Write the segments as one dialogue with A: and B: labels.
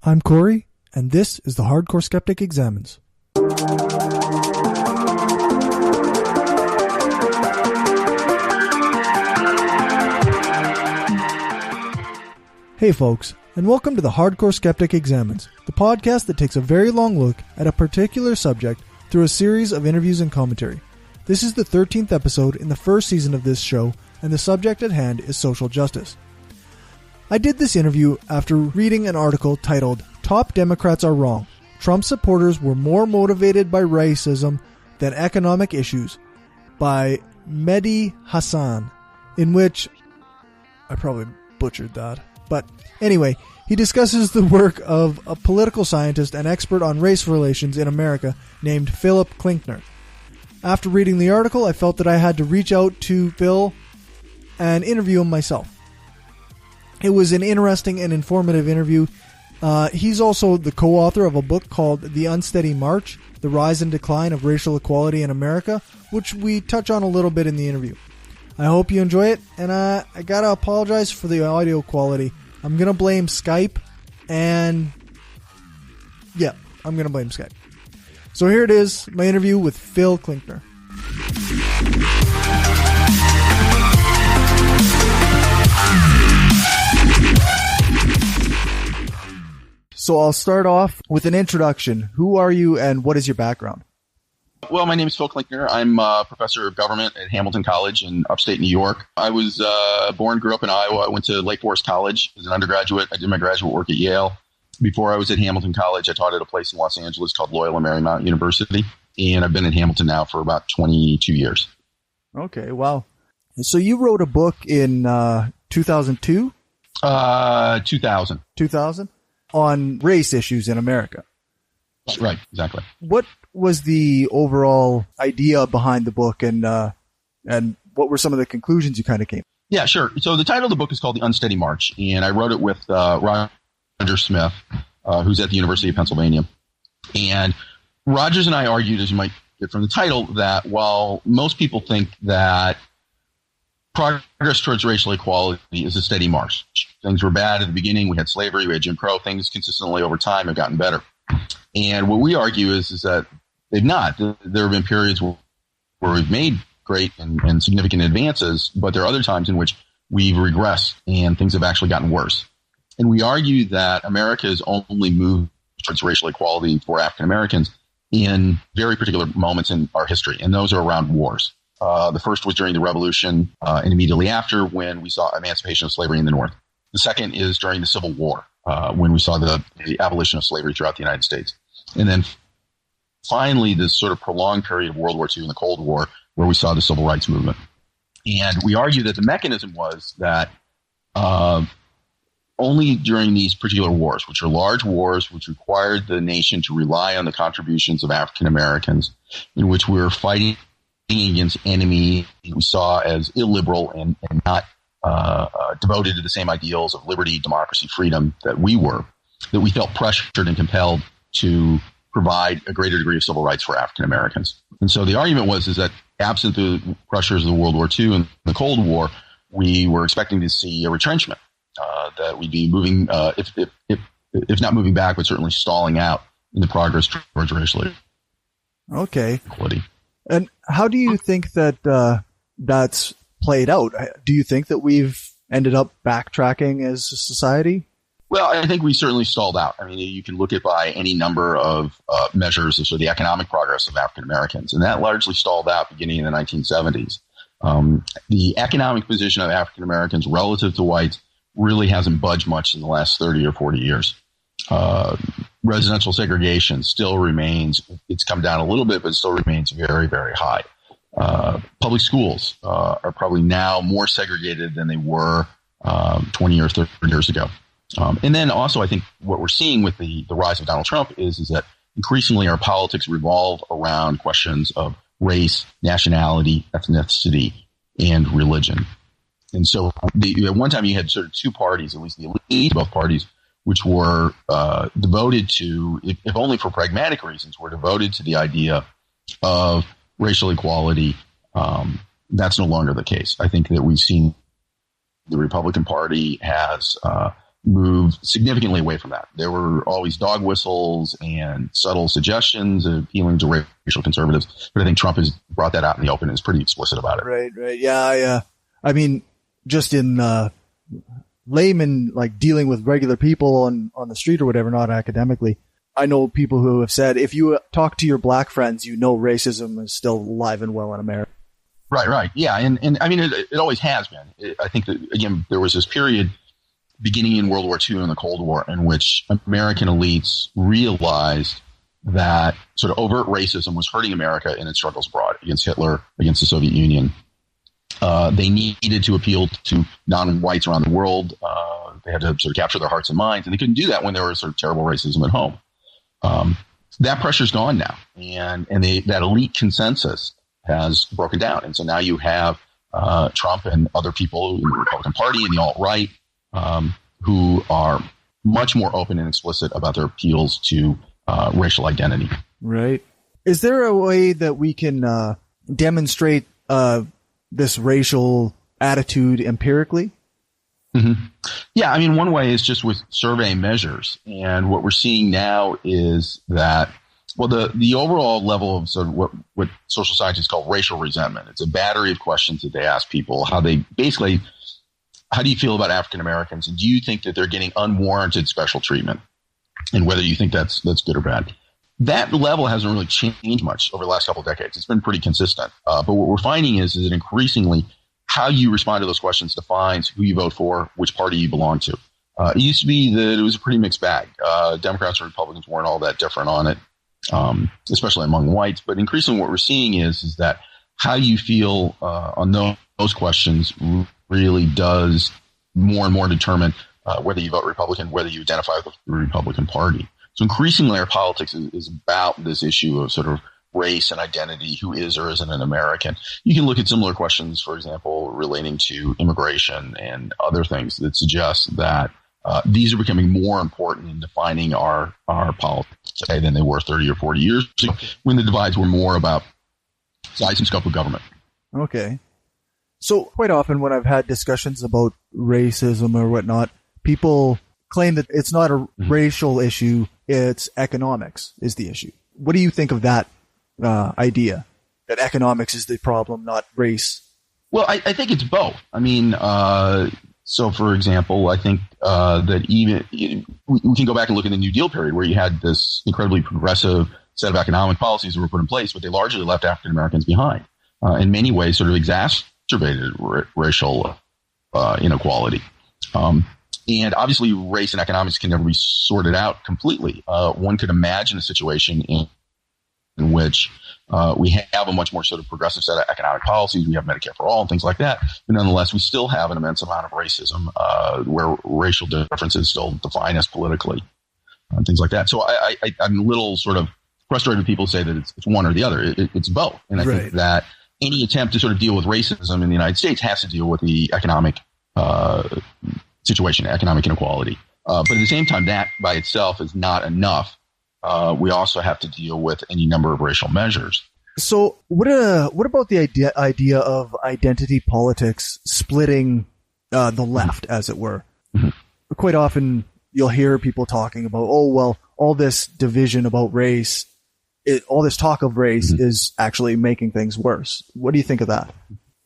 A: I'm Corey, and this is the Hardcore Skeptic Examines. Hey folks, and welcome to the Hardcore Skeptic Examines, the podcast that takes a very long look at a particular subject through a series of interviews and commentary. This is the 13th episode in the first season of this show, and the subject at hand is social justice. I did this interview after reading an article titled, "Top Democrats Are Wrong. Trump supporters were more motivated by racism than economic issues," by Mehdi Hassan, in which, I probably butchered that, but anyway, he discusses the work of a political scientist and expert on race relations in America named Philip Klinkner. After reading the article, I felt that I had to reach out to Phil and interview him myself. It was an interesting and informative interview. He's also the co-author of a book called The Unsteady March, The Rise and Decline of Racial Equality in America, which we touch on a little bit in the interview. I hope you enjoy it, and I gotta apologize for the audio quality. I'm gonna blame Skype, and yeah, I'm gonna blame Skype. So here it is, my interview with Phil Klinkner. So I'll start off with an introduction. Who are you and what is your background?
B: Well, my name is Phil Klinkner. I'm a professor of government at Hamilton College in upstate New York. I was grew up in Iowa. I went to Lake Forest College as an undergraduate. I did my graduate work at Yale. Before I was at Hamilton College, I taught at a place in Los Angeles called Loyola Marymount University. And I've been at Hamilton now for about 22 years.
A: Okay, wow. So you wrote a book in 2002?
B: 2000.
A: 2000? On race issues in America.
B: Right, exactly.
A: What was the overall idea behind the book, and what were some of the conclusions you kind of came?
B: Yeah, sure. So the title of the book is called The Unsteady March, and I wrote it with Roger Smith, who's at the University of Pennsylvania. And Rogers and I argued, as you might get from the title, that while most people think that progress towards racial equality is a steady march. Things were bad at the beginning. We had slavery, we had Jim Crow. Things consistently over time have gotten better. And what we argue is that they've not. There have been periods where we've made great and significant advances, but there are other times in which we've regressed and things have actually gotten worse. And we argue that America has only moved towards racial equality for African Americans in very particular moments in our history, and those are around wars. The first was during the Revolution and immediately after, when we saw emancipation of slavery in the North. The second is during the Civil War, when we saw the abolition of slavery throughout the United States. And then finally, this sort of prolonged period of World War II and the Cold War, where we saw the Civil Rights Movement. And we argue that the mechanism was that only during these particular wars, which are large wars, which required the nation to rely on the contributions of African Americans, in which we were fighting against enemy we saw as illiberal and not devoted to the same ideals of liberty, democracy, freedom that we were, that we felt pressured and compelled to provide a greater degree of civil rights for African Americans. And so the argument was that absent the pressures of World War II and the Cold War, we were expecting to see a retrenchment, that we'd be moving, if not moving back, but certainly stalling out in the progress towards racial equality.
A: And how do you think that that's played out? Do you think that we've ended up backtracking as a society?
B: Well, I think we certainly stalled out. I mean, you can look at by any number of measures of sort of the economic progress of African Americans, and that largely stalled out beginning in the 1970s. The economic position of African Americans relative to whites really hasn't budged much in the last 30 or 40 years. Residential segregation still remains. It's come down a little bit, but it still remains very, very high. Public schools are probably now more segregated than they were 20 or 30 years ago. And then also, I think what we're seeing with the rise of Donald Trump is that increasingly our politics revolve around questions of race, nationality, ethnicity, and religion. And so at one time you had sort of two parties, at least the elite of both parties, which were devoted to, if only for pragmatic reasons, were devoted to the idea of racial equality. That's no longer the case. I think that we've seen the Republican Party has moved significantly away from that. There were always dog whistles and subtle suggestions appealing to racial conservatives, but I think Trump has brought that out in the open and is pretty explicit about it.
A: Right. Yeah. I mean, just in layman, like dealing with regular people on the street or whatever, not academically, I know people who have said, if you talk to your black friends, racism is still alive and well in America.
B: Right. Yeah. And I mean, it always has been. I think that, again, there was this period beginning in World War II and the Cold War in which American elites realized that sort of overt racism was hurting America in its struggles abroad against Hitler, against the Soviet Union. They needed to appeal to non-whites around the world. They had to sort of capture their hearts and minds, and they couldn't do that when there was sort of terrible racism at home. That pressure's gone now, and that elite consensus has broken down. And so now you have Trump and other people in the Republican Party and the alt-right who are much more open and explicit about their appeals to racial identity.
A: Right. Is there a way that we can demonstrate this racial attitude empirically?
B: Mm-hmm. Yeah, I mean, one way is just with survey measures. And what we're seeing now is that, well, the overall level of sort of what social scientists call racial resentment. It's a battery of questions that they ask people, how do you feel about African Americans? And do you think that they're getting unwarranted special treatment? And whether you think that's good or bad. That level hasn't really changed much over the last couple of decades. It's been pretty consistent. But what we're finding is that increasingly how you respond to those questions defines who you vote for, which party you belong to. It used to be that it was a pretty mixed bag. Democrats and Republicans weren't all that different on it, especially among whites. But increasingly what we're seeing is that how you feel on those questions really does more and more determine whether you vote Republican, whether you identify with the Republican Party. So increasingly our politics is about this issue of sort of race and identity, who is or isn't an American. You can look at similar questions, for example, relating to immigration and other things that suggest that these are becoming more important in defining our politics today than they were 30 or 40 years ago, when the divides were more about size and scope of government.
A: Okay. So quite often when I've had discussions about racism or whatnot, people claim that it's not a racial issue, it's economics is the issue. What do you think of that idea, that economics is the problem, not race?
B: Well, I think it's both. I mean, so for example, I think that even we can go back and look at the New Deal period where you had this incredibly progressive set of economic policies that were put in place, but they largely left African Americans behind. In many ways, sort of exacerbated racial inequality. And obviously, race and economics can never be sorted out completely. One could imagine a situation in which we have a much more sort of progressive set of economic policies. We have Medicare for all and things like that. But nonetheless, we still have an immense amount of racism where racial differences still define us politically and things like that. So I'm a little sort of frustrated when people say that it's one or the other. It's both. And I think that any attempt to sort of deal with racism in the United States has to deal with the economic situation, economic inequality. But at the same time, that by itself is not enough. We also have to deal with any number of racial measures.
A: So what about the idea of identity politics splitting the left, as it were? Mm-hmm. Quite often you'll hear people talking about, oh, well, all this division about race, all this talk of race is actually making things worse. What do you think of that?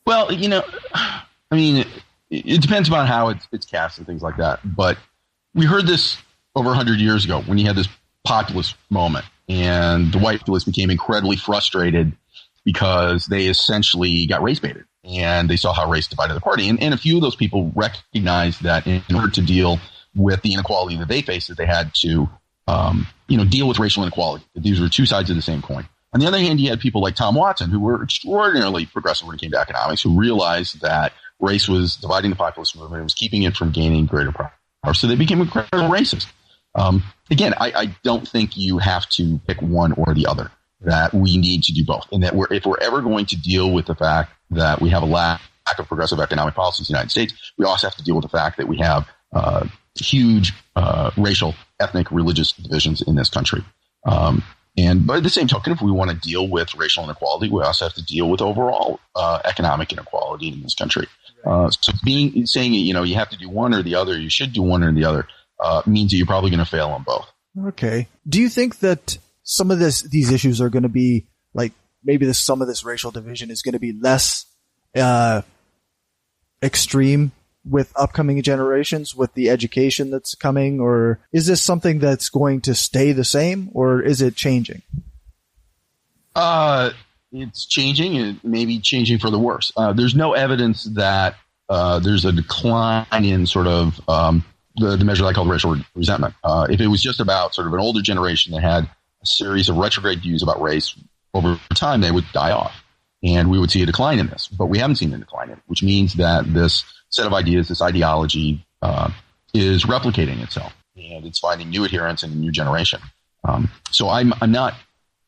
A: Well,
B: I mean, it depends upon how it's cast and things like that. But we heard this over 100 years ago when you had this populist moment, and the white populists became incredibly frustrated because they essentially got race baited, and they saw how race divided the party. And a few of those people recognized that in order to deal with the inequality that they faced, that they had to, deal with racial inequality. That these were two sides of the same coin. On the other hand, you had people like Tom Watson, who were extraordinarily progressive when it came to economics, who realized that race was dividing the populist movement and was keeping it from gaining greater power. So they became incredibly racist. Again, I don't think you have to pick one or the other, that we need to do both. And that if we're ever going to deal with the fact that we have a lack of progressive economic policies in the United States, we also have to deal with the fact that we have huge racial, ethnic, religious divisions in this country. But at the same token, if we want to deal with racial inequality, we also have to deal with overall economic inequality in this country. So saying, you have to do one or the other, you should do one or the other, means that you're probably going to fail on both.
A: Okay. Do you think that some of these issues are going to be like maybe some of this racial division is going to be less extreme with upcoming generations with the education that's coming, or is this something that's going to stay the same, or is it changing?
B: It's changing. It may be changing for the worse. There's no evidence that there's a decline in sort of the measure I call racial resentment. If it was just about sort of an older generation that had a series of retrograde views about race, over time they would die off, and we would see a decline in this. But we haven't seen a decline in it, which means that this set of ideas, this ideology, is replicating itself, and it's finding new adherents in a new generation. So I'm not.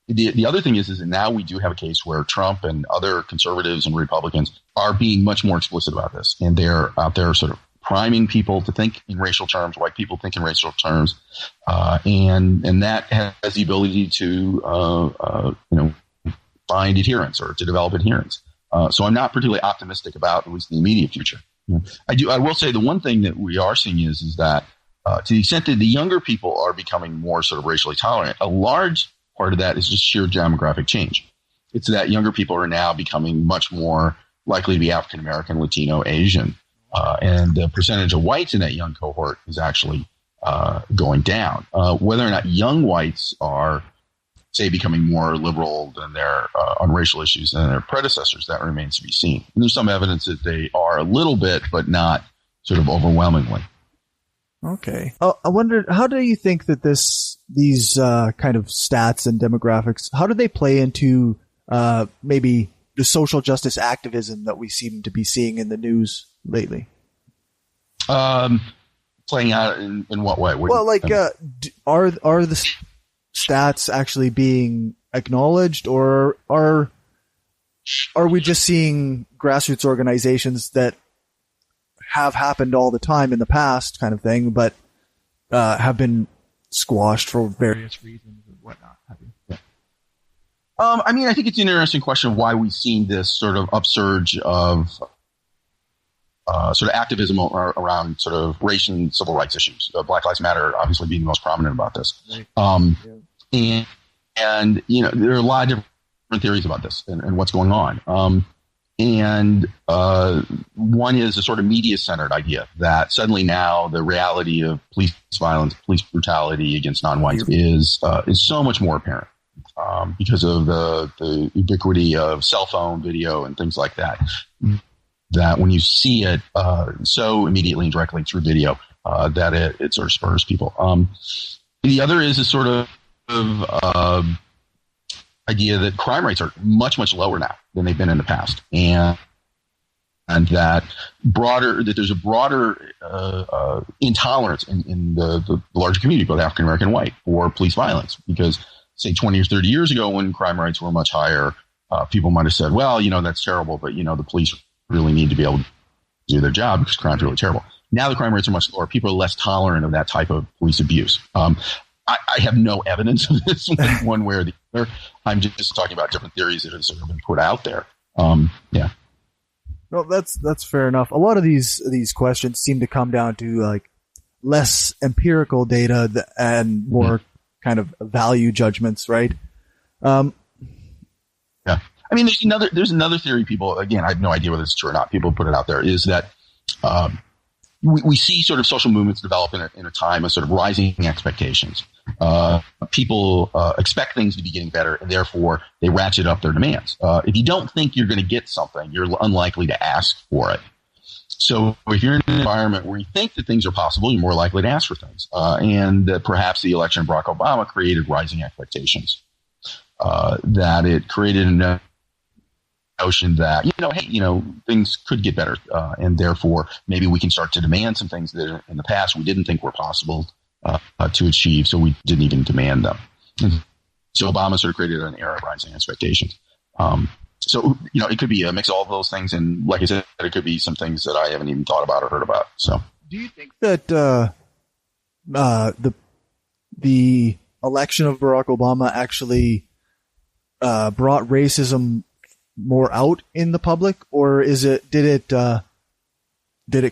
B: The other thing is that now we do have a case where Trump and other conservatives and Republicans are being much more explicit about this, and they're out there sort of priming people to think in racial terms. White people think in racial terms, and that has the ability to find adherents or to develop adherents. So I'm not particularly optimistic about at least the immediate future. I will say the one thing that we are seeing is that to the extent that the younger people are becoming more sort of racially tolerant, a large part of that is just sheer demographic change. It's that younger people are now becoming much more likely to be African American, Latino, Asian, and the percentage of whites in that young cohort is actually going down. Whether or not young whites are, say, becoming more liberal than their on racial issues than their predecessors, that remains to be seen. And there's some evidence that they are a little bit, but not sort of overwhelmingly.
A: Okay. I wondered, how do you think that these kind of stats and demographics, how do they play into maybe the social justice activism that we seem to be seeing in the news lately?
B: Playing out in what way?
A: Well, like, are the stats actually being acknowledged, or are we just seeing grassroots organizations that have happened all the time in the past kind of thing, but have been squashed for various reasons and whatnot?
B: Yeah. I mean, I think it's an interesting question of why we've seen this sort of upsurge of sort of activism around sort of race and civil rights issues. Black Lives Matter obviously being the most prominent about this. Right. And you know, there are a lot of different theories about this and what's going on. One is a sort of media-centered idea that suddenly now the reality of police violence, police brutality against non-whites is so much more apparent because of the ubiquity of cell phone video and things like that. That when you see it so immediately and directly through video, that it sort of spurs people. The other is a sort of idea that crime rates are much, much lower now than they've been in the past, and that there's a broader intolerance in the larger community, both African American and white, for police violence. Because say 20 or 30 years ago, when crime rates were much higher, people might have said, well, you know, that's terrible, but you know, the police really need to be able to do their job because crime's really terrible. Now the crime rates are much lower. People are less tolerant of that type of police abuse. I have no evidence of this one way or the other. I'm just talking about different theories that have sort of been put out there. Yeah.
A: No, that's fair enough. A lot of these questions seem to come down to like less empirical data and more kind of value judgments, right?
B: Yeah. I mean, there's another theory. People, again, I have no idea whether it's true or not. People put it out there is that we see sort of social movements develop in a time of sort of rising expectations. People expect things to be getting better, and therefore they ratchet up their demands. If you don't think you're going to get something, you're unlikely to ask for it. So if you're in an environment where you think that things are possible, you're more likely to ask for things. And perhaps the election of Barack Obama created rising expectations. That it created a notion that, hey, things could get better. And therefore, maybe we can start to demand some things that in the past we didn't think were possible to achieve, so we didn't even demand them. And so Obama sort of created an era of rising expectations. So, it could be a mix of all of those things. And like I said, it could be some things that I haven't even thought about or heard about. So
A: do you think that the election of Barack Obama actually brought racism more out in the public, or did it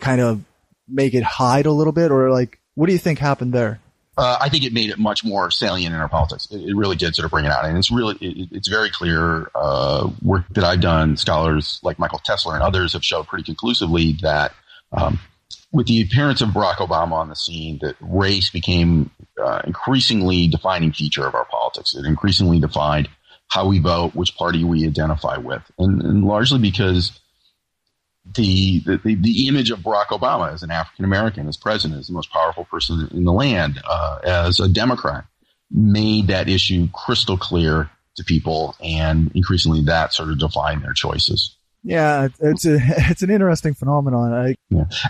A: kind of make it hide a little bit, or like What do you think happened there?
B: I think it made it much more salient in our politics. It really did sort of bring it out. And it's very clear, work that I've done, scholars like Michael Tesler and others have showed pretty conclusively that, with the appearance of Barack Obama on the scene, that race became increasingly defining feature of our politics. It increasingly defined how we vote, which party we identify with, and largely because the image of Barack Obama as an African American, as president, as the most powerful person in the land, as a Democrat, made that issue crystal clear to people, and increasingly that sort of defined their choices.
A: Yeah, it's an interesting phenomenon.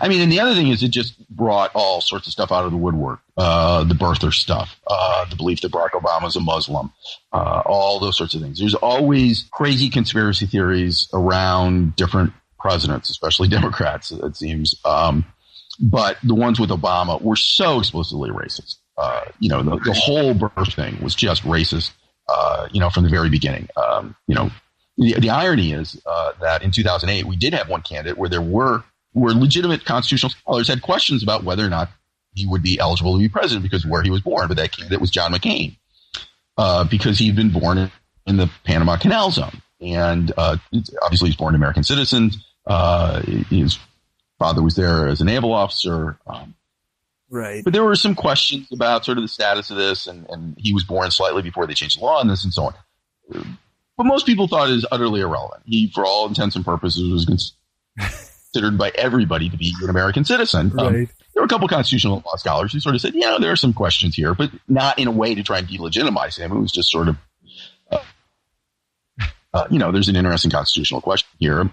B: I mean, and the other thing is it just brought all sorts of stuff out of the woodwork. The birther stuff, the belief that Barack Obama is a Muslim, all those sorts of things. There's always crazy conspiracy theories around different presidents, especially Democrats, it seems. But the ones with Obama were so explicitly racist. The whole birth thing was just racist, from the very beginning. The irony is that in 2008, we did have one candidate where there were legitimate constitutional scholars had questions about whether or not he would be eligible to be president because of where he was born. But that candidate was John McCain, because he'd been born in the Panama Canal Zone. And obviously he's born an American citizen. His father was there as a naval officer.
A: Right. But
B: there were some questions about sort of the status of this, and he was born slightly before they changed the law on this and so on. But most people thought it was utterly irrelevant. He, for all intents and purposes, was considered by everybody to be an American citizen.
A: Right.
B: There were a couple of constitutional law scholars who sort of said, there are some questions here, but not in a way to try and delegitimize him. It was just sort of, there's an interesting constitutional question here.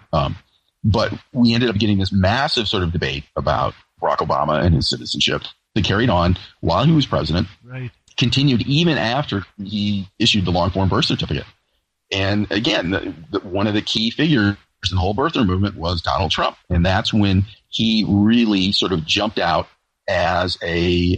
B: But we ended up getting this massive sort of debate about Barack Obama and his citizenship that carried on while he was president.
A: Right.
B: Continued even after he issued the long-form birth certificate. And again, one of the key figures in the whole birther movement was Donald Trump. And that's when he really sort of jumped out as a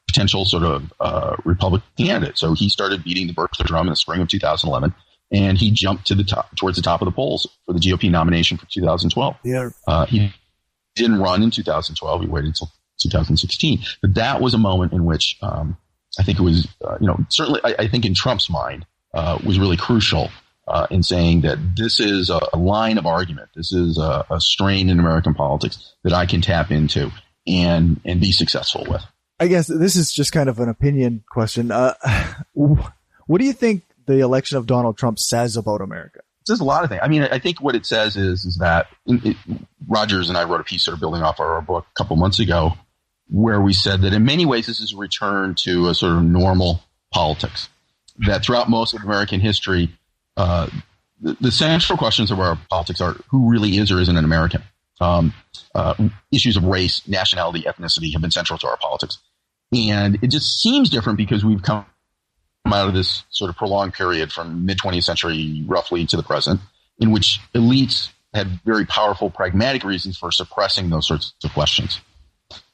B: potential sort of Republican candidate. So he started beating the birther drum in the spring of 2011. And he jumped towards the top of the polls for the GOP nomination for 2012.
A: Yeah.
B: He didn't run in 2012. He waited until 2016. But that was a moment in which I think it was, certainly I think in Trump's mind, was really crucial in saying that this is a line of argument. This is a strain in American politics that I can tap into and be successful with.
A: I guess this is just kind of an opinion question. What do you think the election of Donald Trump says about America?
B: It says a lot of things. I mean, I think what it says is that Rogers and I wrote a piece sort of building off our book a couple months ago where we said that in many ways this is a return to a sort of normal politics. That throughout most of American history, the central questions of our politics are who really is or isn't an American. Issues of race, nationality, ethnicity have been central to our politics. And it just seems different because we've come out of this sort of prolonged period from mid-20th century roughly to the present, in which elites had very powerful pragmatic reasons for suppressing those sorts of questions.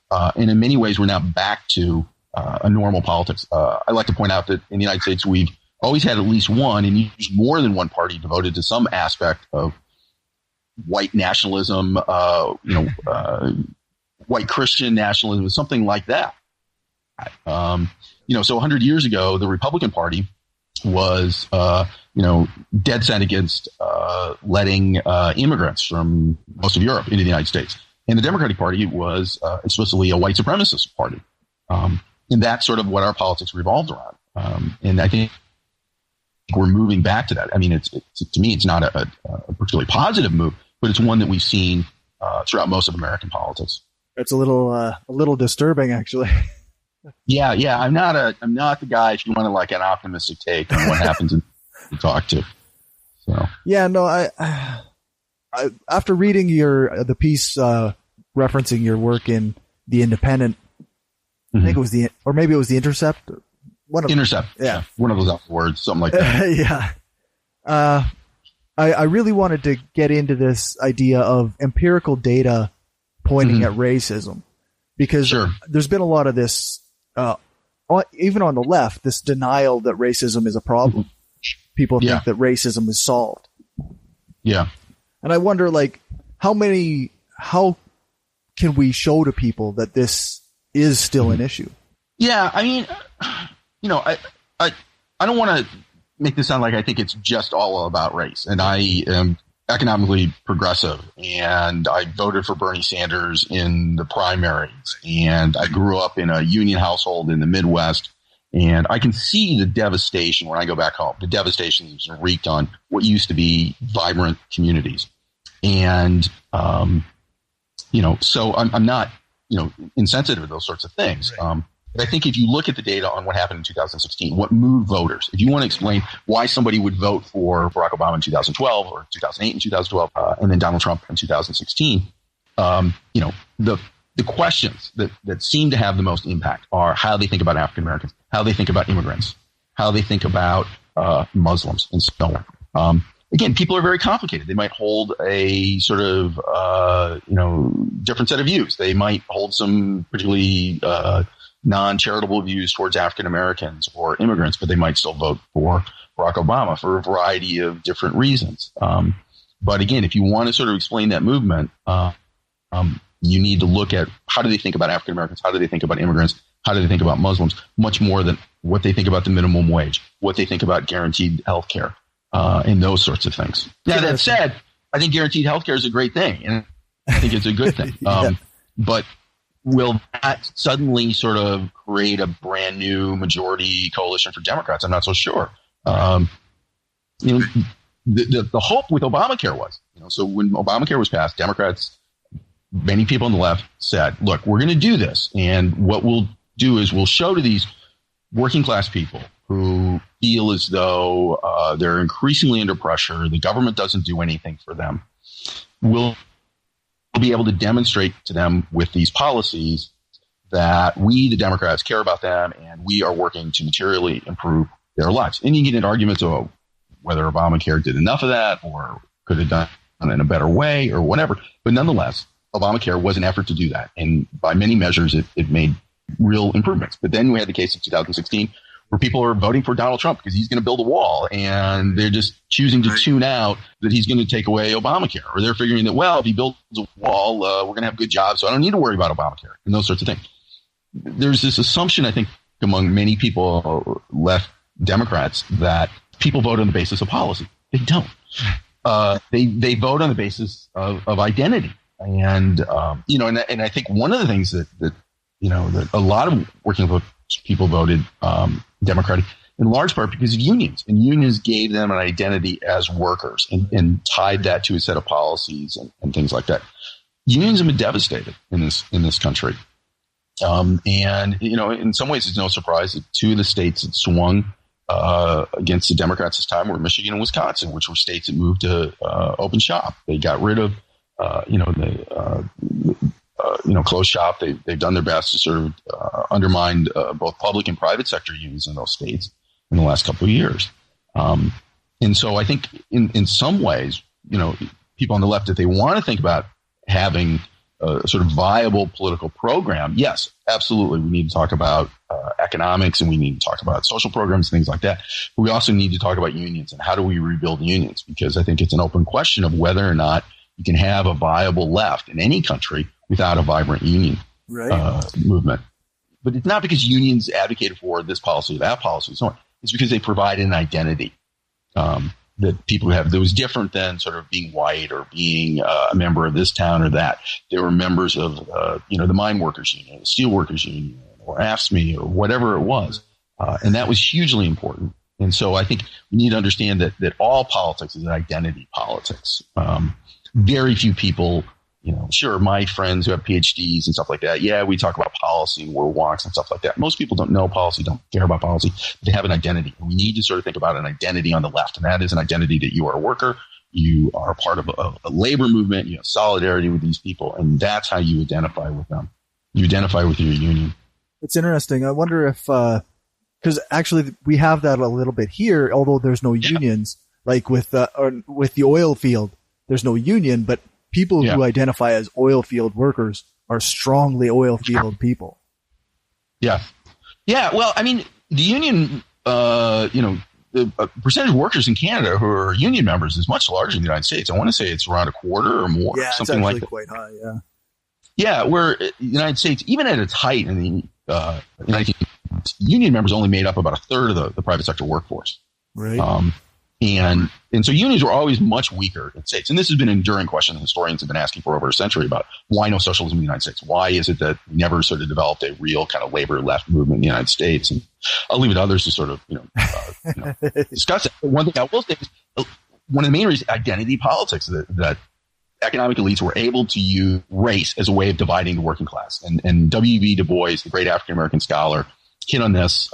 B: And in many ways, we're now back to a normal politics. I like to point out that in the United States, we've always had at least one and usually more than one party devoted to some aspect of white nationalism, white Christian nationalism, something like that. So 100 years ago, the Republican Party was, dead set against letting immigrants from most of Europe into the United States. And the Democratic Party was explicitly a white supremacist party. And that's sort of what our politics revolved around. And I think we're moving back to that. I mean, to me, it's not a particularly positive move, but it's one that we've seen throughout most of American politics.
A: It's a little disturbing, actually.
B: Yeah. I'm not the guy if you want to like an optimistic take on what happens and talk to. So
A: yeah, no, I after reading the piece referencing your work in The Independent, I think it was maybe it was The Intercept.
B: Intercept. Yeah. One of those words, something like that.
A: Yeah. I really wanted to get into this idea of empirical data pointing at racism, because there's been a lot of this, even on the left, this denial that racism is a problem. People think that racism is solved.
B: Yeah.
A: And I wonder, how can we show to people that this is still an issue.
B: Yeah, I mean, I don't want to make this sound like I think it's just all about race. And I am economically progressive, and I voted for Bernie Sanders in the primaries, and I grew up in a union household in the Midwest, and I can see the devastation when I go back home, the devastation that's wreaked on what used to be vibrant communities. And, so I'm not, insensitive to those sorts of things. Right. But I think if you look at the data on what happened in 2016, what moved voters, if you want to explain why somebody would vote for Barack Obama in 2012 or 2008 and 2012, and then Donald Trump in 2016, the questions that seem to have the most impact are how they think about African Americans, how they think about immigrants, how they think about Muslims, and so on. Again, people are very complicated. They might hold a sort of, different set of views. They might hold some particularly non-charitable views towards African Americans or immigrants, but they might still vote for Barack Obama for a variety of different reasons. But again, if you want to sort of explain that movement, you need to look at how do they think about African Americans, how do they think about immigrants, how do they think about Muslims, much more than what they think about the minimum wage, what they think about guaranteed health care, and those sorts of things. Now, that said, I think guaranteed health care is a great thing, and I think it's a good thing. But will that suddenly sort of create a brand new majority coalition for Democrats? I'm not so sure. The hope with Obamacare was, so when Obamacare was passed, Democrats, many people on the left said, look, we're going to do this. And what we'll do is we'll show to these working class people who feel as though they're increasingly under pressure, the government doesn't do anything for them. We'll be able to demonstrate to them with these policies that we, the Democrats, care about them and we are working to materially improve their lives. And you get into arguments about whether Obamacare did enough of that or could have done it in a better way or whatever. But nonetheless, Obamacare was an effort to do that. And by many measures, it made real improvements. But then we had the case of 2016 where people are voting for Donald Trump because he's going to build a wall, and they're just choosing to tune out that he's going to take away Obamacare, or they're figuring that, well, if he builds a wall, we're going to have good jobs, so I don't need to worry about Obamacare, and those sorts of things. There's this assumption, I think, among many people, left Democrats, that people vote on the basis of policy. They don't. They vote on the basis of identity, and and I think one of the things that a lot of working people voted Democratic in large part because of unions, and unions gave them an identity as workers and tied that to a set of policies and things like that. Unions have been devastated in this country. In some ways, it's no surprise that two of the states that swung against the Democrats this time were Michigan and Wisconsin, which were states that moved to open shop. They got rid of, closed shop. They've done their best to sort of undermine both public and private sector unions in those states in the last couple of years. And so I think in some ways, people on the left, if they want to think about having a sort of viable political program, yes, absolutely. We need to talk about economics, and we need to talk about social programs, things like that. But we also need to talk about unions and how do we rebuild unions, because I think it's an open question of whether or not you can have a viable left in any country without a vibrant union movement. But it's not because unions advocated for this policy or that policy and so on. It's because they provide an identity that people have that was different than sort of being white or being a member of this town or that. They were members of the mine workers union, the steel workers union, or AFSCME, or whatever it was. And that was hugely important. And so I think we need to understand that all politics is an identity politics. Very few people, sure, my friends who have PhDs and stuff like that, yeah, we talk about policy, world walks and stuff like that. Most people don't know policy, don't care about policy, but they have an identity. And we need to sort of think about an identity on the left, and that is an identity that you are a worker, you are a part of a labor movement, you have solidarity with these people, and that's how you identify with them. You identify with your union.
A: It's interesting. I wonder if, because actually we have that a little bit here, although there's no unions, like with the oil field. There's no union, but people who identify as oil field workers are strongly oil field people. Yeah.
B: Yeah. Well, I mean, the union, the percentage of workers in Canada who are union members is much larger in the United States. I want to say it's around a quarter or more.
A: Yeah,
B: something like that.
A: Quite high. Yeah.
B: Yeah, where the United States, even at its height in the 19th, union members only made up about a third of the private sector workforce.
A: Right.
B: And so unions were always much weaker in states. And this has been an enduring question historians have been asking for over a century about why no socialism in the United States? Why is it that we never sort of developed a real kind of labor left movement in the United States? And I'll leave it to others to sort of, discuss it. But one thing I will say is one of the main reasons, identity politics, that economic elites were able to use race as a way of dividing the working class. And W.E.B. Du Bois, the great African-American scholar, hit on this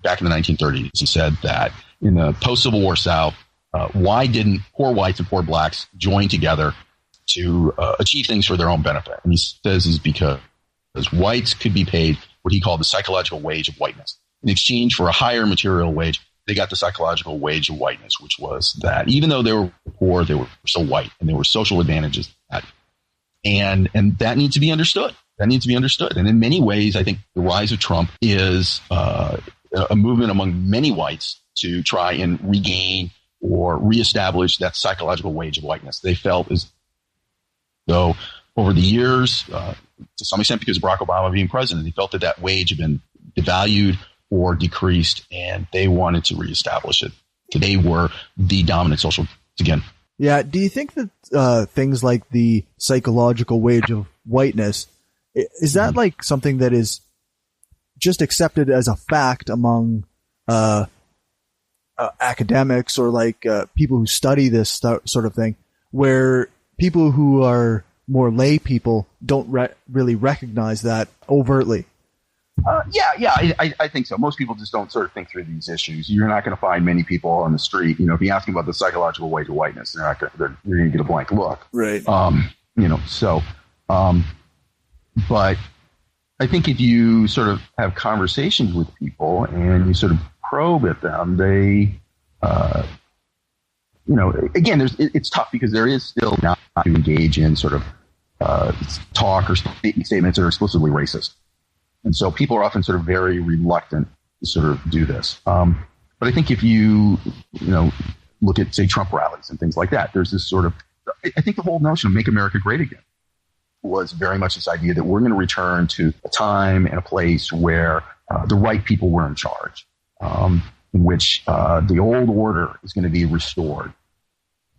B: back in the 1930s. He said that in the post-Civil War South, why didn't poor whites and poor blacks join together to achieve things for their own benefit? And he says is because whites could be paid what he called the psychological wage of whiteness. In exchange for a higher material wage, they got the psychological wage of whiteness, which was that even though they were poor, they were still white, and there were social advantages to that. And that needs to be understood. That needs to be understood. And in many ways, I think the rise of Trump is a movement among many whites to try and regain or reestablish that psychological wage of whiteness. They felt as though over the years, to some extent because of Barack Obama being president, they felt that wage had been devalued or decreased, and they wanted to reestablish it. They were the dominant social again.
A: Yeah. Do you think that things like the psychological wage of whiteness, is that like something that is just accepted as a fact among academics or like people who study this sort of thing, where people who are more lay people don't really recognize that overtly? I think so. Most people just don't sort of think through these issues. You're not going to find many people on the street, if you ask them about the psychological wage of whiteness, you're going to get a blank look. Right.
B: But I think if you sort of have conversations with people and you sort of probe at them, they, again, it's tough because there is still not to engage in sort of talk or statements that are explicitly racist. And so people are often sort of very reluctant to sort of do this. But I think if you look at, say, Trump rallies and things like that, there's this sort of, I think the whole notion of Make America Great Again was very much this idea that we're going to return to a time and a place where the right people were in charge, in which the old order is going to be restored.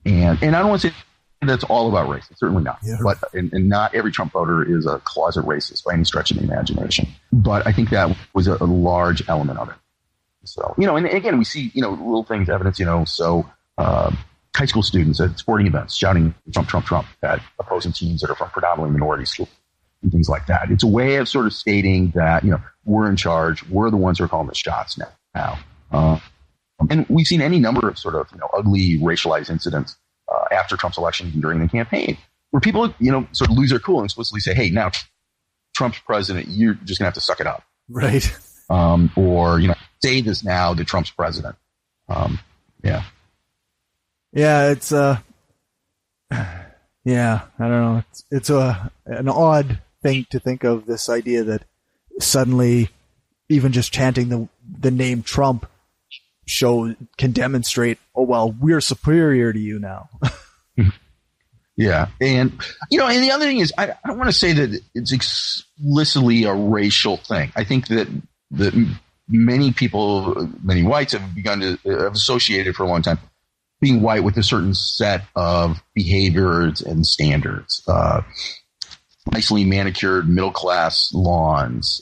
B: And I don't want to say that's all about race. It's certainly not. Yeah. But and not every Trump voter is a closet racist by any stretch of the imagination. But I think that was a large element of it. So, and again, we see, little things, evidence, high school students at sporting events shouting Trump, Trump, Trump at opposing teams that are from predominantly minority schools and things like that. It's a way of sort of stating that, we're in charge. We're the ones who are calling the shots now. And we've seen any number of sort of, ugly racialized incidents after Trump's election and during the campaign where people, sort of lose their cool and explicitly say, hey, now Trump's president, you're just gonna have to suck it up.
A: Right.
B: Or, say this now that Trump's president. Yeah.
A: Yeah. It's, I don't know. It's an odd thing to think of, this idea that suddenly even just chanting the name Trump can demonstrate, oh, well, we're superior to you now.
B: Yeah. And, and the other thing is, I don't want to say that it's explicitly a racial thing. I think that many people, many whites have begun to have associated for a long time being white with a certain set of behaviors and standards, nicely manicured middle-class lawns,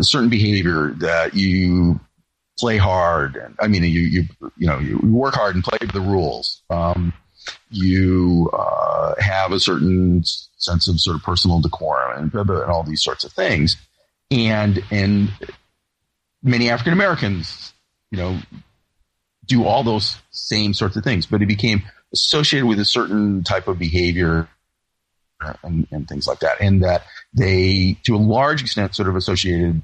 B: certain behavior that you play hard, and you work hard and play the rules. You have a certain sense of sort of personal decorum and all these sorts of things, and many African Americans, do all those same sorts of things, but it became associated with a certain type of behavior and things like that, and that they, to a large extent, sort of associated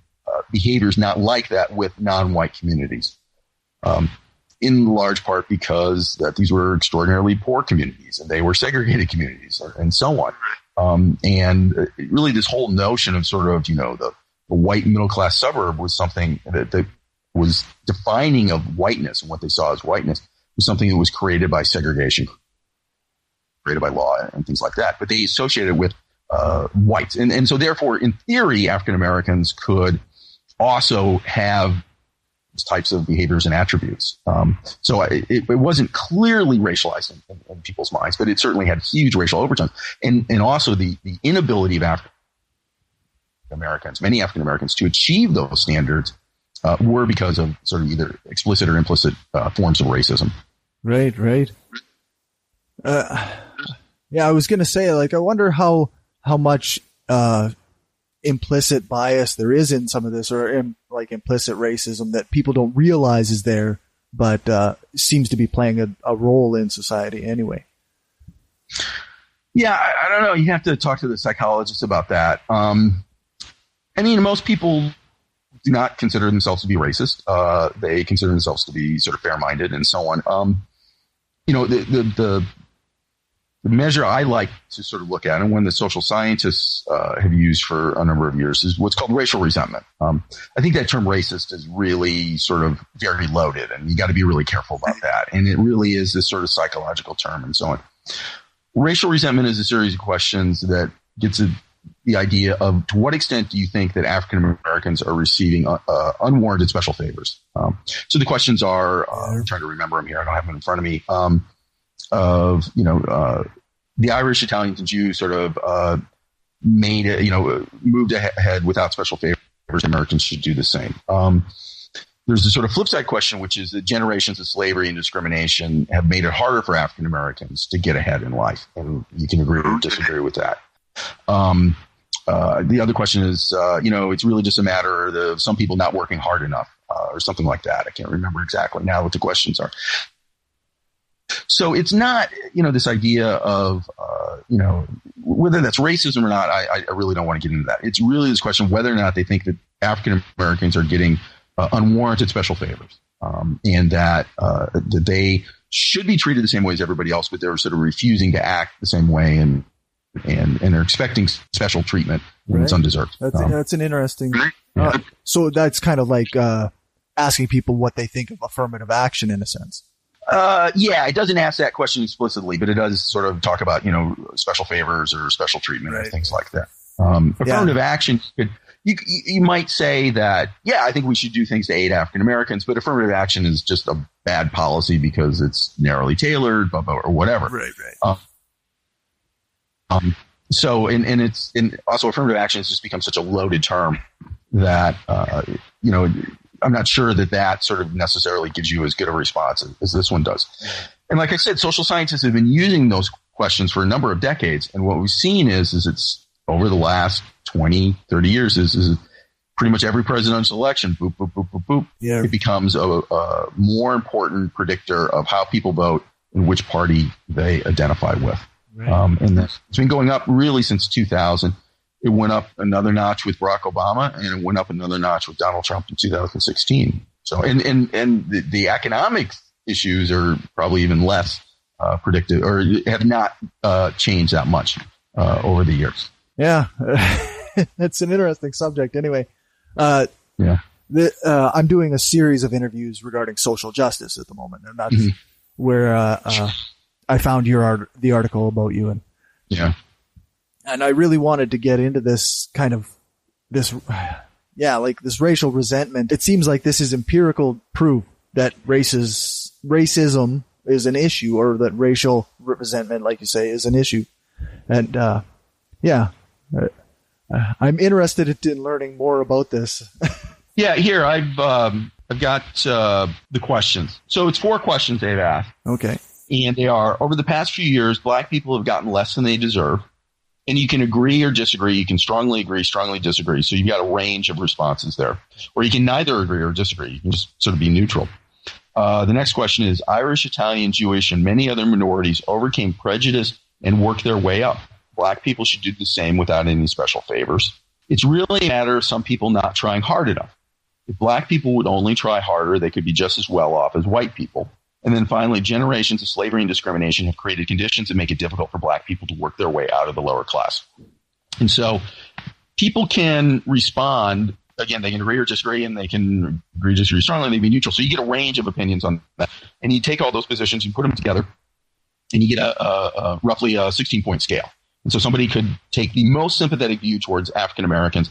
B: behaviors not like that with non-white communities, in large part because that these were extraordinarily poor communities and they were segregated communities and so on. And really this whole notion of sort of, the white middle-class suburb was something that was defining of whiteness, and what they saw as whiteness was something that was created by segregation, created by law and things like that. But they associated with whites. And so therefore, in theory, African Americans could also have types of behaviors and attributes. So it wasn't clearly racialized in people's minds, but it certainly had huge racial overtones. And also the inability of African Americans, many African Americans, to achieve those standards were because of sort of either explicit or implicit forms of racism.
A: Right. Yeah, I was going to say, like, I wonder how much implicit bias there is in some of this, or implicit racism that people don't realize is there, but seems to be playing a role in society anyway.
B: Yeah, I don't know. You have to talk to the psychologists about that. I mean, most people do not consider themselves to be racist. They consider themselves to be sort of fair-minded and so on. The measure I like to sort of look at, and one that social scientists have used for a number of years, is what's called racial resentment. I think that term racist is really sort of very loaded, and you got to be really careful about that. And it really is this sort of psychological term and so on. Racial resentment is a series of questions that gets at the idea of, to what extent do you think that African Americans are receiving unwarranted special favors? So the questions are, I'm trying to remember them here. I don't have them in front of me. The Irish, Italians, and Jews sort of moved ahead without special favors. Americans should do the same. There's a sort of flip side question, which is that generations of slavery and discrimination have made it harder for African Americans to get ahead in life, and you can agree or disagree with that. The other question is, it's really just a matter of some people not working hard enough, or something like that. I can't remember exactly now what the questions are. So it's not, this idea of, whether that's racism or not. I really don't want to get into that. It's really this question whether or not they think that African Americans are getting unwarranted special favors, and that they should be treated the same way as everybody else, but they're sort of refusing to act the same way and are expecting special treatment when it's undeserved.
A: That's an interesting. So that's kind of like asking people what they think of affirmative action, in a sense.
B: It doesn't ask that question explicitly, but it does sort of talk about, special favors or special treatment or things like that. Affirmative action, you might say that, I think we should do things to aid African Americans, but affirmative action is just a bad policy because it's narrowly tailored, or whatever.
A: Right.
B: So, and also affirmative action has just become such a loaded term that, I'm not sure that sort of necessarily gives you as good a response as this one does. And like I said, social scientists have been using those questions for a number of decades. And what we've seen is it's over the last 20, 30 years is pretty much every presidential election, boop, boop, boop, boop, boop. Yeah. It becomes a more important predictor of how people vote and which party they identify with. Right. And it's been going up really since 2000. It went up another notch with Barack Obama, and it went up another notch with Donald Trump in 2016. So, and the economic issues are probably even less predictive, or have not changed that much over the years.
A: Yeah, that's an interesting subject. Anyway, I'm doing a series of interviews regarding social justice at the moment, and that's where I found the article about you. And I really wanted to get into this kind of this racial resentment. It seems like this is empirical proof that racism is an issue, or that racial resentment, like you say, is an issue. And I'm interested in learning more about this.
B: Here I've got the questions. So it's 4 questions they've asked.
A: Okay.
B: And they are: over the past few years, black people have gotten less than they deserve. And you can agree or disagree. You can strongly agree, strongly disagree. So you've got a range of responses there. Or you can neither agree or disagree. You can just sort of be neutral. The next question is: Irish, Italian, Jewish, and many other minorities overcame prejudice and worked their way up. Black people should do the same without any special favors. It's really a matter of some people not trying hard enough. If black people would only try harder, they could be just as well off as white people. And then finally, generations of slavery and discrimination have created conditions that make it difficult for black people to work their way out of the lower class. And so people can respond. Again, they can agree or disagree, and they can agree or disagree strongly, and they can be neutral. So you get a range of opinions on that. And you take all those positions, you put them together, and you get a roughly a 16-point scale. And so somebody could take the most sympathetic view towards African Americans,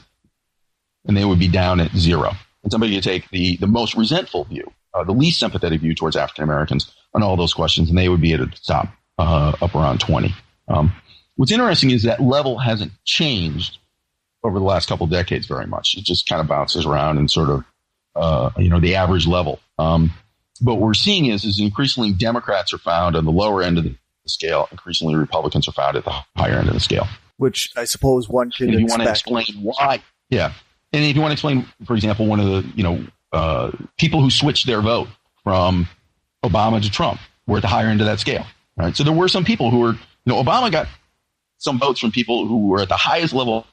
B: and they would be down at 0. And somebody could take the most resentful view, the least sympathetic view towards African Americans on all those questions, and they would be at the top, up around 20. What's interesting is that level hasn't changed over the last couple of decades very much. It just kind of bounces around and sort of, the average level. But what we're seeing is increasingly Democrats are found on the lower end of the scale. Increasingly Republicans are found at the higher end of the scale.
A: Which I suppose one could
B: and if you
A: expect.
B: want to explain why, yeah. And if you want to explain, for example, one of the, people who switched their vote from Obama to Trump were at the higher end of that scale. Right? So there were some people who were, Obama got some votes from people who were at the highest level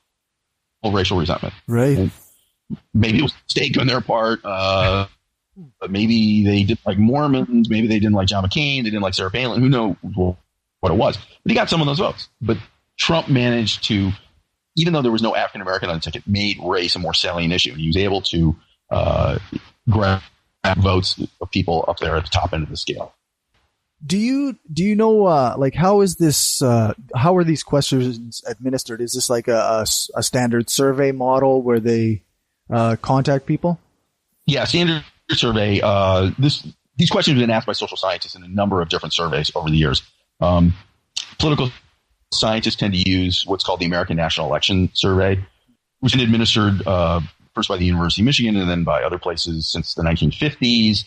B: of racial resentment.
A: Right.
B: And maybe it was a mistake on their part. Maybe they didn't like Mormons. Maybe they didn't like John McCain. They didn't like Sarah Palin. Who knows what it was? But he got some of those votes. But Trump managed to, even though there was no African American on the ticket, made race a more salient issue. And he was able to grab votes of people up there at the top end of the scale.
A: Do you know how is this? How are these questions administered? Is this like a standard survey model where they contact people?
B: Yeah, standard survey. These questions have been asked by social scientists in a number of different surveys over the years. Political scientists tend to use what's called the American National Election Survey, which has been administered first by the University of Michigan and then by other places since the 1950s.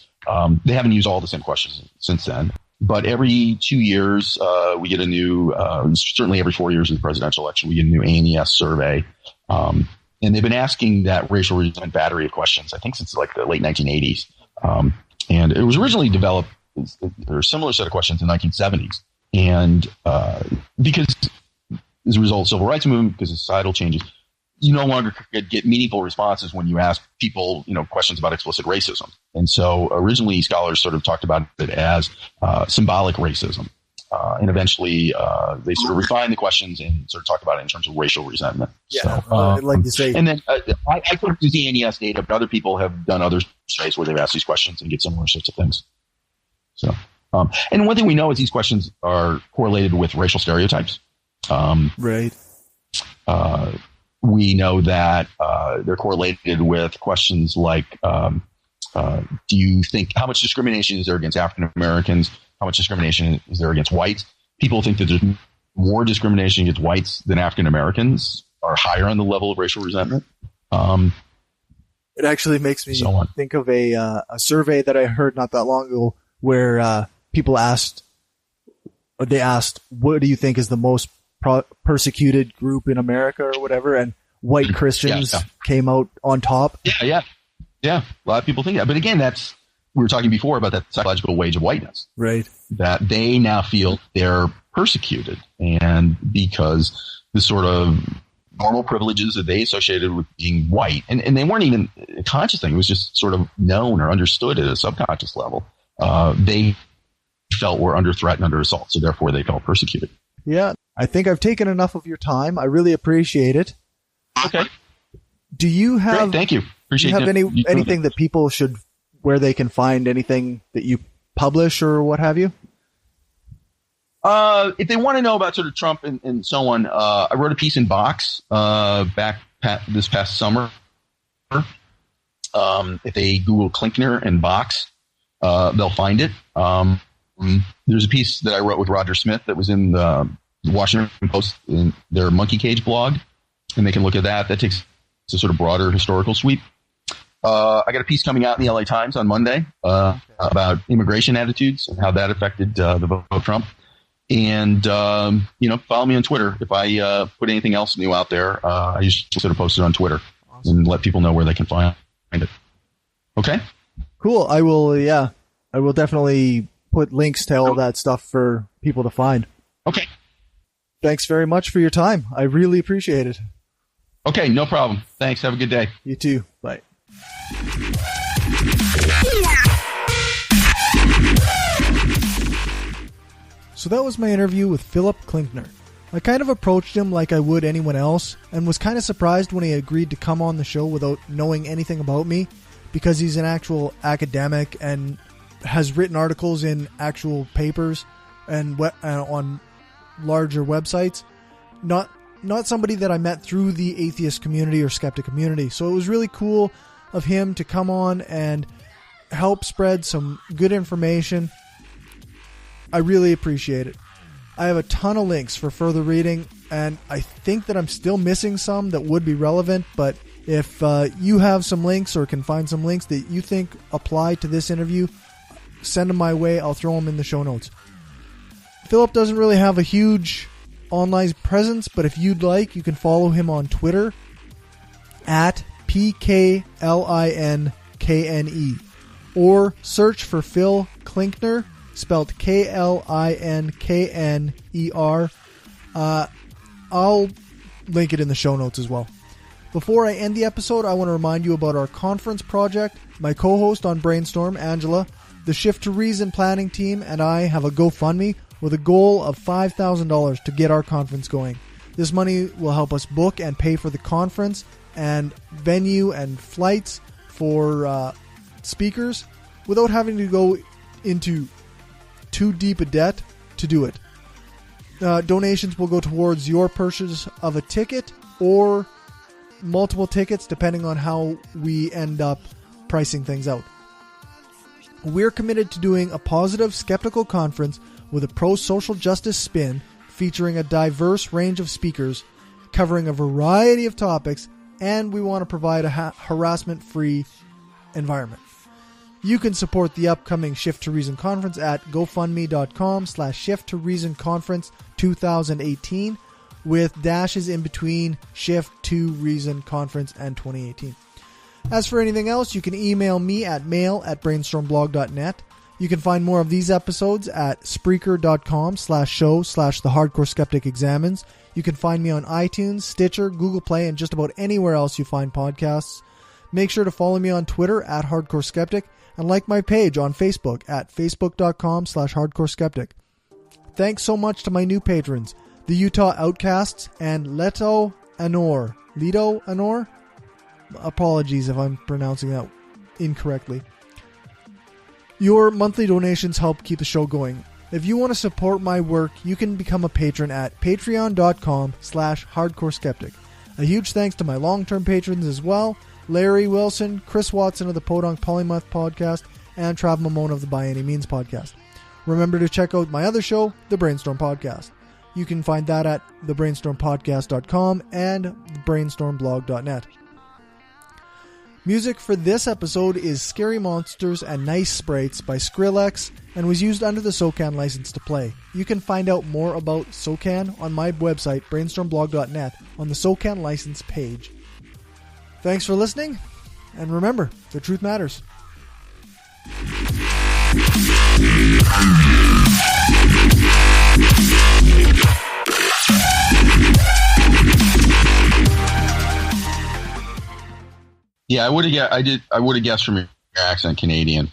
B: They haven't used all the same questions since then. But every 2 years, we get a new, certainly every 4 years of the presidential election, we get a new ANES survey. And they've been asking that racial resentment battery of questions, I think, since like the late 1980s. And it was originally developed, there were a similar set of questions in the 1970s. And because as a result of the civil rights movement, because of societal changes, you no longer could get meaningful responses when you ask people, questions about explicit racism. And so originally scholars sort of talked about it as symbolic racism. And eventually they sort of refined the questions and sort of talked about it in terms of racial resentment.
A: Yeah, so, I'd like to say.
B: And then I couldn't use the ANES data, but other people have done other surveys where they've asked these questions and get similar sorts of things. So, and one thing we know is these questions are correlated with racial stereotypes.
A: Right.
B: We know that they're correlated with questions like, do you think how much discrimination is there against African Americans? How much discrimination is there against whites? People think that there's more discrimination against whites than African Americans, are higher on the level of racial resentment.
A: It actually makes me think of a survey that I heard not that long ago where people asked, what do you think is the most persecuted group in America or whatever, and white Christians came out on top.
B: Yeah. A lot of people think that. But again, we were talking before about that psychological wage of whiteness. Right. That they now feel they're persecuted. And because the sort of normal privileges that they associated with being white, and they weren't even a conscious thing, it was just sort of known or understood at a subconscious level, they felt were under threat and under assault. So therefore they felt persecuted.
A: Yeah. I think I've taken enough of your time. I really appreciate it.
B: Okay.
A: Do you have?
B: Great, thank you. Appreciate
A: do you have anything that people should, where they can find anything that you publish or what have you?
B: If they want to know about sort of Trump and so on, I wrote a piece in Vox this past summer. If they Google Klinkner and Vox, they'll find it. There's a piece that I wrote with Roger Smith that was in the Washington Post in their Monkey Cage blog, and they can look at that. That takes a sort of broader historical sweep. I got a piece coming out in the LA Times on Monday about immigration attitudes and how that affected the vote of Trump. And, follow me on Twitter. If I put anything else new out there, I just sort of post it on Twitter and let people know where they can find it. Okay?
A: Cool. I will definitely put links to all that stuff for people to find.
B: Okay.
A: Thanks very much for your time. I really appreciate it.
B: Okay, no problem. Thanks. Have a good day.
A: You too. Bye. So that was my interview with Philip Klinkner. I kind of approached him like I would anyone else, and was kind of surprised when he agreed to come on the show without knowing anything about me, because he's an actual academic and has written articles in actual papers and on larger websites. not somebody that I met through the atheist community or skeptic community. So it was really cool of him to come on and help spread some good information. I really appreciate it. I have a ton of links for further reading, and I think that I'm still missing some that would be relevant, but if you have some links or can find some links that you think apply to this interview, send them my way. I'll throw them in the show notes. Philip doesn't really have a huge online presence, but if you'd like, you can follow him on Twitter at PKLINKNE, or search for Phil Klinkner, spelled KLINKNER. I'll link it in the show notes as well. Before I end the episode, I want to remind you about our conference project. My co-host on Brainstorm, Angela, the Shift to Reason planning team, and I have a GoFundMe with a goal of $5,000 to get our conference going. This money will help us book and pay for the conference and venue and flights for speakers without having to go into too deep a debt to do it. Donations will go towards your purchase of a ticket or multiple tickets, depending on how we end up pricing things out. We're committed to doing a positive, skeptical conference with a pro-social justice spin, featuring a diverse range of speakers, covering a variety of topics, and we want to provide a harassment-free environment. You can support the upcoming Shift to Reason conference at gofundme.com/Shift to Reason Conference 2018, with dashes in between Shift to Reason Conference and 2018. As for anything else, you can email me at mail@brainstormblog.net. You can find more of these episodes at Spreaker.com/show/The Hardcore Skeptic Examines. You can find me on iTunes, Stitcher, Google Play, and just about anywhere else you find podcasts. Make sure to follow me on Twitter at Hardcore Skeptic and like my page on Facebook at Facebook.com/Hardcore Skeptic. Thanks so much to my new patrons, the Utah Outcasts and Leto Anor. Apologies if I'm pronouncing that incorrectly. Your monthly donations help keep the show going. If you want to support my work, you can become a patron at patreon.com/Hardcore Skeptic. A huge thanks to my long-term patrons as well: Larry Wilson, Chris Watson of the Podunk Polymath Podcast, and Trav Mamone of the By Any Means Podcast. Remember to check out my other show, The Brainstorm Podcast. You can find that at thebrainstormpodcast.com and brainstormblog.net. Music for this episode is Scary Monsters and Nice Sprites by Skrillex and was used under the SOCAN license to play. You can find out more about SOCAN on my website, brainstormblog.net, on the SOCAN license page. Thanks for listening, and remember, the truth matters.
B: Yeah, I would have guessed from your accent Canadian.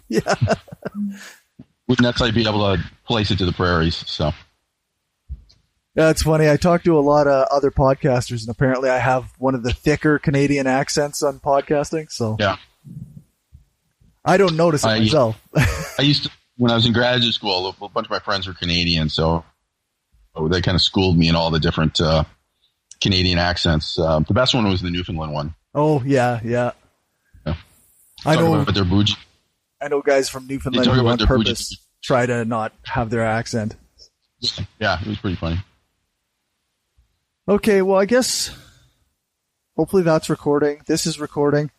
A: Yeah.
B: Wouldn't necessarily be able to place it to the prairies. So.
A: Yeah, it's funny. I talked to a lot of other podcasters, and apparently I have one of the thicker Canadian accents on podcasting. So
B: yeah,
A: I don't notice it myself.
B: I used to, when I was in graduate school, a bunch of my friends were Canadian, so they kind of schooled me in all the different Canadian accents. The best one was the Newfoundland one.
A: Oh yeah. I know guys from Newfoundland who on purpose try to not have their accent.
B: Yeah, it was pretty funny.
A: Okay, well, I guess hopefully that's recording. This is recording.